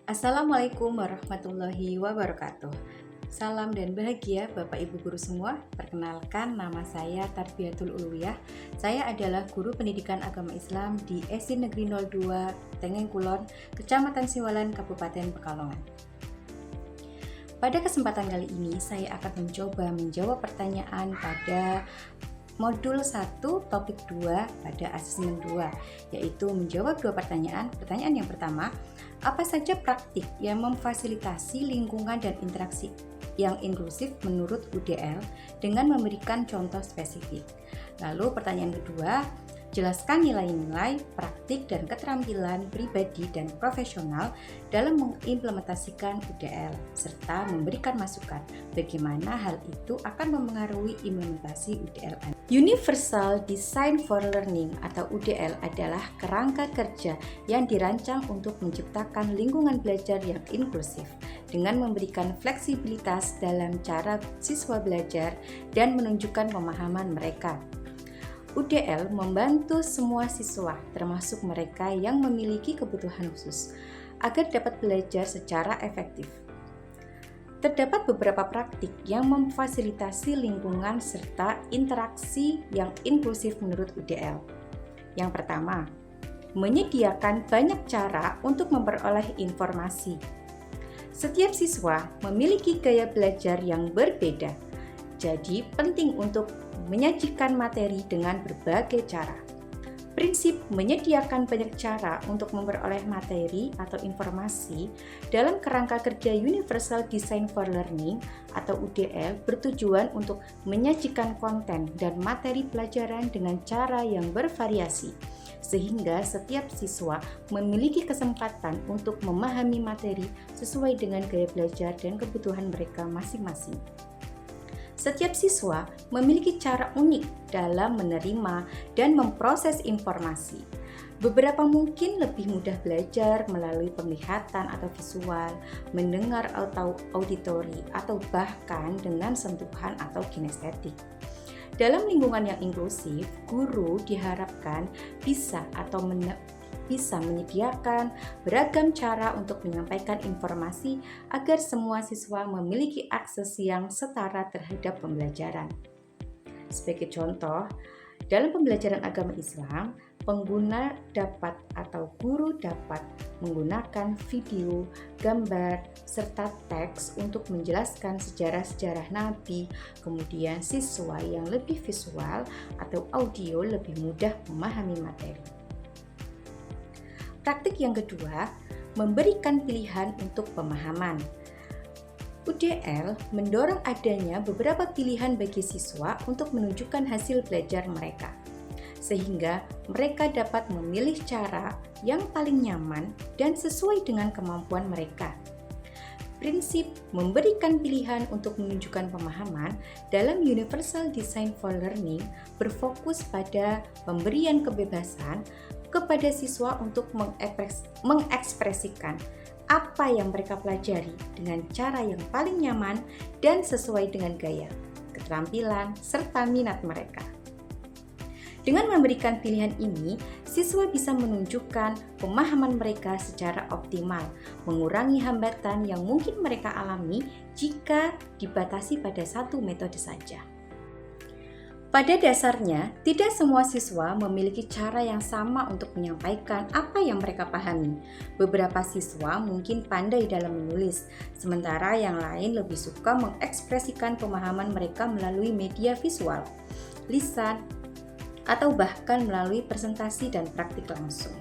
Assalamualaikum warahmatullahi wabarakatuh. Salam dan bahagia Bapak Ibu guru semua. Perkenalkan, nama saya Tarbiyatul Uluwiyah. Saya adalah guru pendidikan agama Islam di SD Negeri 02 Tengeng Kulon, Kecamatan Siwalan, Kabupaten Pekalongan. Pada kesempatan kali ini saya akan mencoba menjawab pertanyaan pada Modul 1, topik 2 pada asesmen 2, yaitu menjawab dua pertanyaan. Pertanyaan yang pertama, apa saja praktik yang memfasilitasi lingkungan dan interaksi yang inklusif menurut UDL dengan memberikan contoh spesifik? Lalu pertanyaan kedua, jelaskan nilai-nilai, praktik, dan keterampilan pribadi dan profesional dalam mengimplementasikan UDL, serta memberikan masukan bagaimana hal itu akan memengaruhi implementasi UDL. Universal Design for Learning atau UDL adalah kerangka kerja yang dirancang untuk menciptakan lingkungan belajar yang inklusif dengan memberikan fleksibilitas dalam cara siswa belajar dan menunjukkan pemahaman mereka. UDL membantu semua siswa, termasuk mereka yang memiliki kebutuhan khusus, agar dapat belajar secara efektif. Terdapat beberapa praktik yang memfasilitasi lingkungan serta interaksi yang inklusif menurut UDL. Yang pertama, menyediakan banyak cara untuk memperoleh informasi. Setiap siswa memiliki gaya belajar yang berbeda, jadi penting untuk menyajikan materi dengan berbagai cara. Prinsip menyediakan banyak cara untuk memperoleh materi atau informasi dalam kerangka kerja Universal Design for Learning atau UDL bertujuan untuk menyajikan konten dan materi pelajaran dengan cara yang bervariasi, sehingga setiap siswa memiliki kesempatan untuk memahami materi sesuai dengan gaya belajar dan kebutuhan mereka masing-masing. Setiap siswa memiliki cara unik dalam menerima dan memproses informasi. Beberapa mungkin lebih mudah belajar melalui penglihatan atau visual, mendengar atau auditori, atau bahkan dengan sentuhan atau kinestetik. Dalam lingkungan yang inklusif, guru diharapkan bisa menyediakan beragam cara untuk menyampaikan informasi agar semua siswa memiliki akses yang setara terhadap pembelajaran. Sebagai contoh, dalam pembelajaran agama Islam, pengguna dapat atau guru dapat menggunakan video, gambar, serta teks untuk menjelaskan sejarah-sejarah Nabi. Kemudian siswa yang lebih visual atau audio lebih mudah memahami materi. Praktik yang kedua, memberikan pilihan untuk pemahaman. UDL mendorong adanya beberapa pilihan bagi siswa untuk menunjukkan hasil belajar mereka, sehingga mereka dapat memilih cara yang paling nyaman dan sesuai dengan kemampuan mereka. Prinsip memberikan pilihan untuk menunjukkan pemahaman dalam Universal Design for Learning berfokus pada pemberian kebebasan kepada siswa untuk mengekspresikan apa yang mereka pelajari dengan cara yang paling nyaman dan sesuai dengan gaya, keterampilan, serta minat mereka. Dengan memberikan pilihan ini, siswa bisa menunjukkan pemahaman mereka secara optimal, mengurangi hambatan yang mungkin mereka alami jika dibatasi pada satu metode saja. Pada dasarnya, tidak semua siswa memiliki cara yang sama untuk menyampaikan apa yang mereka pahami. Beberapa siswa mungkin pandai dalam menulis, sementara yang lain lebih suka mengekspresikan pemahaman mereka melalui media visual, lisan, atau bahkan melalui presentasi dan praktik langsung.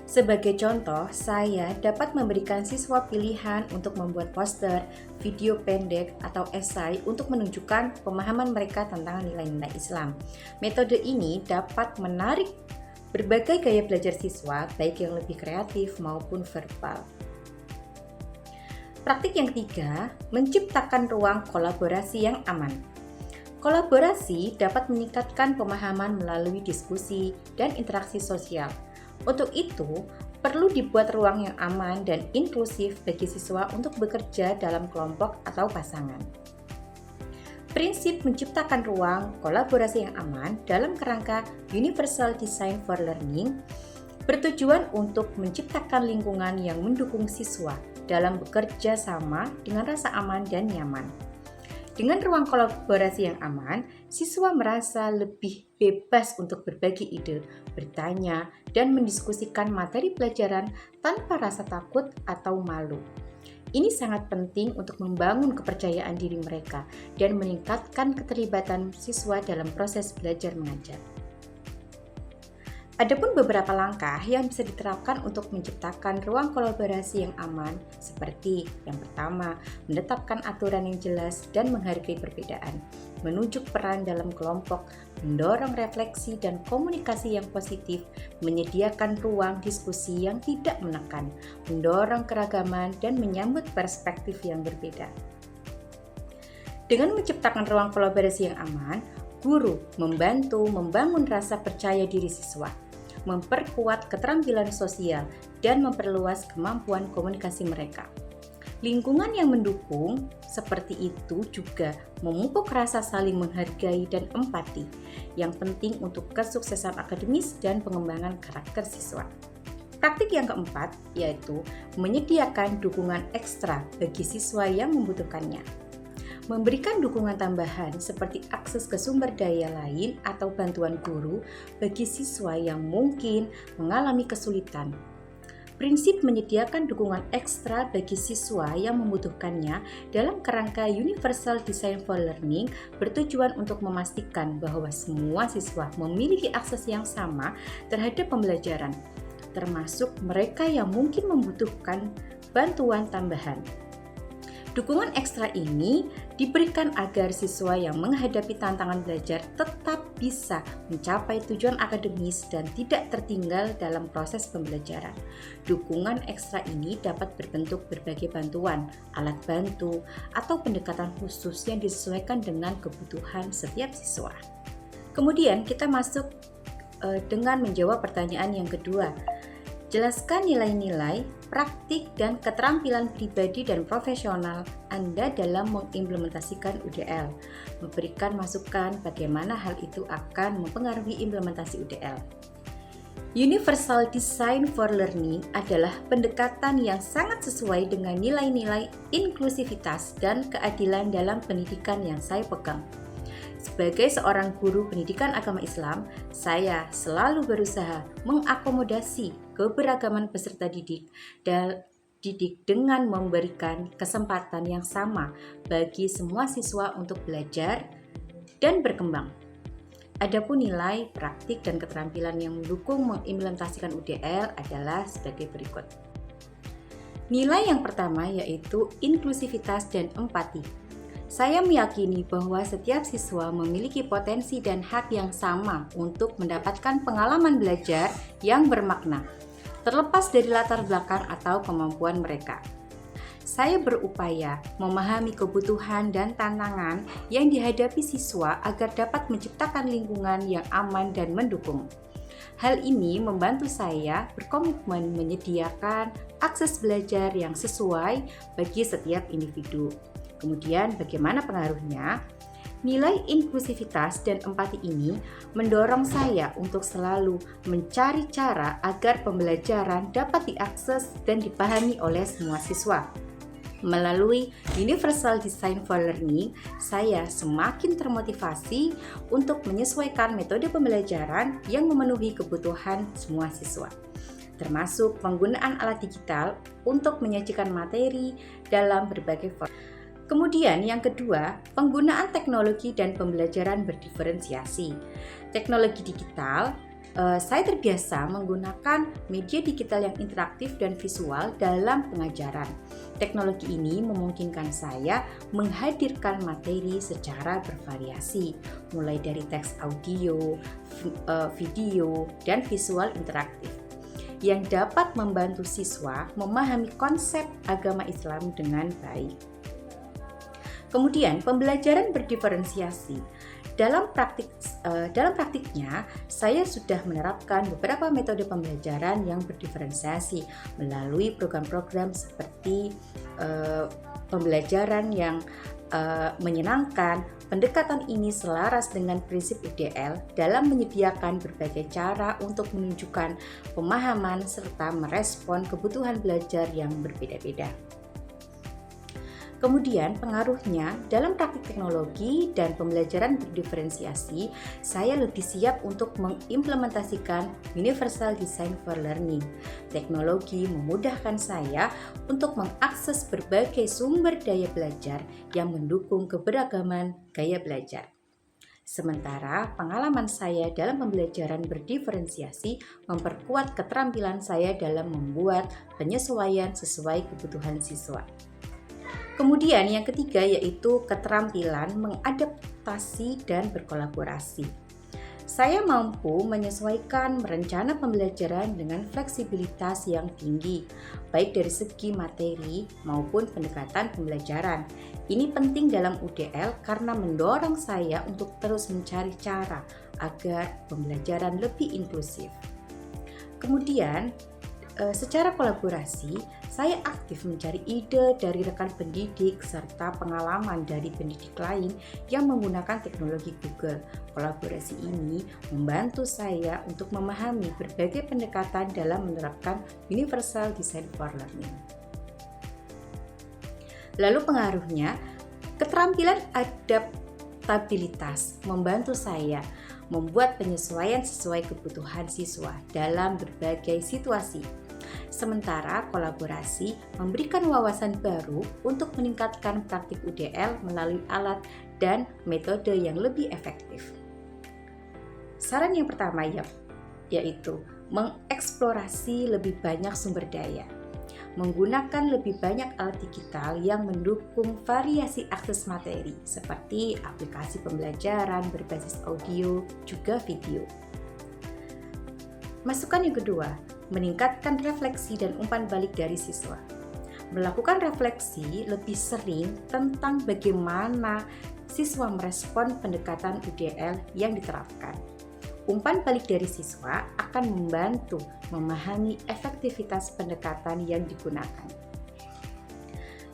Sebagai contoh, saya dapat memberikan siswa pilihan untuk membuat poster, video pendek, atau esai untuk menunjukkan pemahaman mereka tentang nilai-nilai Islam. Metode ini dapat menarik berbagai gaya belajar siswa, baik yang lebih kreatif maupun verbal. Praktik yang ketiga, menciptakan ruang kolaborasi yang aman. Kolaborasi dapat meningkatkan pemahaman melalui diskusi dan interaksi sosial. Untuk itu, perlu dibuat ruang yang aman dan inklusif bagi siswa untuk bekerja dalam kelompok atau pasangan. Prinsip menciptakan ruang kolaborasi yang aman dalam kerangka Universal Design for Learning bertujuan untuk menciptakan lingkungan yang mendukung siswa dalam bekerja sama dengan rasa aman dan nyaman. Dengan ruang kolaborasi yang aman, siswa merasa lebih bebas untuk berbagi ide, bertanya, dan mendiskusikan materi pelajaran tanpa rasa takut atau malu. Ini sangat penting untuk membangun kepercayaan diri mereka dan meningkatkan keterlibatan siswa dalam proses belajar mengajar. Adapun beberapa langkah yang bisa diterapkan untuk menciptakan ruang kolaborasi yang aman, seperti yang pertama, menetapkan aturan yang jelas dan menghargai perbedaan, menunjuk peran dalam kelompok, mendorong refleksi dan komunikasi yang positif, menyediakan ruang diskusi yang tidak menekan, mendorong keragaman dan menyambut perspektif yang berbeda. Dengan menciptakan ruang kolaborasi yang aman, guru membantu membangun rasa percaya diri siswa, memperkuat keterampilan sosial, dan memperluas kemampuan komunikasi mereka. Lingkungan yang mendukung seperti itu juga memupuk rasa saling menghargai dan empati yang penting untuk kesuksesan akademis dan pengembangan karakter siswa. Praktik yang keempat yaitu menyediakan dukungan ekstra bagi siswa yang membutuhkannya. Memberikan dukungan tambahan seperti akses ke sumber daya lain atau bantuan guru bagi siswa yang mungkin mengalami kesulitan. Prinsip menyediakan dukungan ekstra bagi siswa yang membutuhkannya dalam kerangka Universal Design for Learning bertujuan untuk memastikan bahwa semua siswa memiliki akses yang sama terhadap pembelajaran, termasuk mereka yang mungkin membutuhkan bantuan tambahan. Dukungan ekstra ini diberikan agar siswa yang menghadapi tantangan belajar tetap bisa mencapai tujuan akademis dan tidak tertinggal dalam proses pembelajaran. Dukungan ekstra ini dapat berbentuk berbagai bantuan, alat bantu, atau pendekatan khusus yang disesuaikan dengan kebutuhan setiap siswa. Kemudian kita masuk dengan menjawab pertanyaan yang kedua. Jelaskan nilai-nilai, praktik, dan keterampilan pribadi dan profesional Anda dalam mengimplementasikan UDL. Memberikan masukan bagaimana hal itu akan mempengaruhi implementasi UDL. Universal Design for Learning adalah pendekatan yang sangat sesuai dengan nilai-nilai inklusivitas dan keadilan dalam pendidikan yang saya pegang. Sebagai seorang guru pendidikan agama Islam, saya selalu berusaha mengakomodasi keberagaman peserta didik dengan memberikan kesempatan yang sama bagi semua siswa untuk belajar dan berkembang. Adapun nilai, praktik, dan keterampilan yang mendukung mengimplementasikan UDL adalah sebagai berikut. Nilai yang pertama yaitu inklusivitas dan empati. Saya meyakini bahwa setiap siswa memiliki potensi dan hak yang sama untuk mendapatkan pengalaman belajar yang bermakna, terlepas dari latar belakang atau kemampuan mereka. Saya berupaya memahami kebutuhan dan tantangan yang dihadapi siswa agar dapat menciptakan lingkungan yang aman dan mendukung. Hal ini membantu saya berkomitmen menyediakan akses belajar yang sesuai bagi setiap individu. Kemudian bagaimana pengaruhnya? Nilai inklusivitas dan empati ini mendorong saya untuk selalu mencari cara agar pembelajaran dapat diakses dan dipahami oleh semua siswa. Melalui Universal Design for Learning, saya semakin termotivasi untuk menyesuaikan metode pembelajaran yang memenuhi kebutuhan semua siswa, termasuk penggunaan alat digital untuk menyajikan materi dalam berbagai format. Kemudian yang kedua, penggunaan teknologi dan pembelajaran berdiferensiasi. Teknologi digital, saya terbiasa menggunakan media digital yang interaktif dan visual dalam pengajaran. Teknologi ini memungkinkan saya menghadirkan materi secara bervariasi, mulai dari teks audio, video, dan visual interaktif, yang dapat membantu siswa memahami konsep agama Islam dengan baik. Kemudian pembelajaran berdiferensiasi. Dalam praktiknya, saya sudah menerapkan beberapa metode pembelajaran yang berdiferensiasi melalui program-program seperti pembelajaran yang menyenangkan, Pendekatan ini selaras dengan prinsip UDL dalam menyediakan berbagai cara untuk menunjukkan pemahaman serta merespon kebutuhan belajar yang berbeda-beda. Kemudian pengaruhnya dalam praktik teknologi dan pembelajaran berdiferensiasi, saya lebih siap untuk mengimplementasikan Universal Design for Learning. Teknologi memudahkan saya untuk mengakses berbagai sumber daya belajar yang mendukung keberagaman gaya belajar. Sementara pengalaman saya dalam pembelajaran berdiferensiasi memperkuat keterampilan saya dalam membuat penyesuaian sesuai kebutuhan siswa. Kemudian yang ketiga yaitu keterampilan mengadaptasi dan berkolaborasi. Saya mampu menyesuaikan rencana pembelajaran dengan fleksibilitas yang tinggi, baik dari segi materi maupun pendekatan pembelajaran. Ini penting dalam UDL karena mendorong saya untuk terus mencari cara agar pembelajaran lebih inklusif. Kemudian, secara kolaborasi, saya aktif mencari ide dari rekan pendidik serta pengalaman dari pendidik lain yang menggunakan teknologi Google. Kolaborasi ini membantu saya untuk memahami berbagai pendekatan dalam menerapkan Universal Design for Learning. Lalu pengaruhnya, keterampilan adaptabilitas membantu saya membuat penyesuaian sesuai kebutuhan siswa dalam berbagai situasi. Sementara kolaborasi memberikan wawasan baru untuk meningkatkan praktik UDL melalui alat dan metode yang lebih efektif. Saran yang pertama yaitu mengeksplorasi lebih banyak sumber daya. Menggunakan lebih banyak alat digital yang mendukung variasi akses materi seperti aplikasi pembelajaran berbasis audio juga video. Masukan yang kedua, meningkatkan refleksi dan umpan balik dari siswa. Melakukan refleksi lebih sering tentang bagaimana siswa merespon pendekatan UDL yang diterapkan. Umpan balik dari siswa akan membantu memahami efektivitas pendekatan yang digunakan.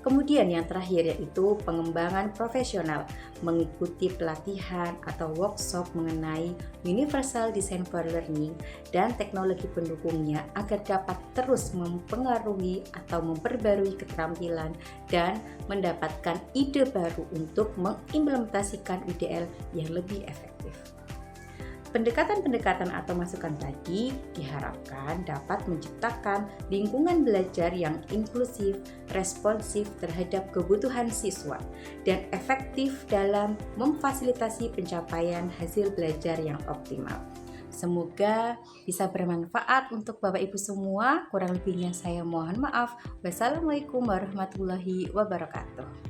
Kemudian yang terakhir yaitu pengembangan profesional, mengikuti pelatihan atau workshop mengenai Universal Design for Learning dan teknologi pendukungnya agar dapat terus mempengaruhi atau memperbarui keterampilan dan mendapatkan ide baru untuk mengimplementasikan UDL yang lebih efektif. Pendekatan-pendekatan atau masukan tadi diharapkan dapat menciptakan lingkungan belajar yang inklusif, responsif terhadap kebutuhan siswa, dan efektif dalam memfasilitasi pencapaian hasil belajar yang optimal. Semoga bisa bermanfaat untuk Bapak Ibu semua. Kurang lebihnya saya mohon maaf. Wassalamualaikum warahmatullahi wabarakatuh.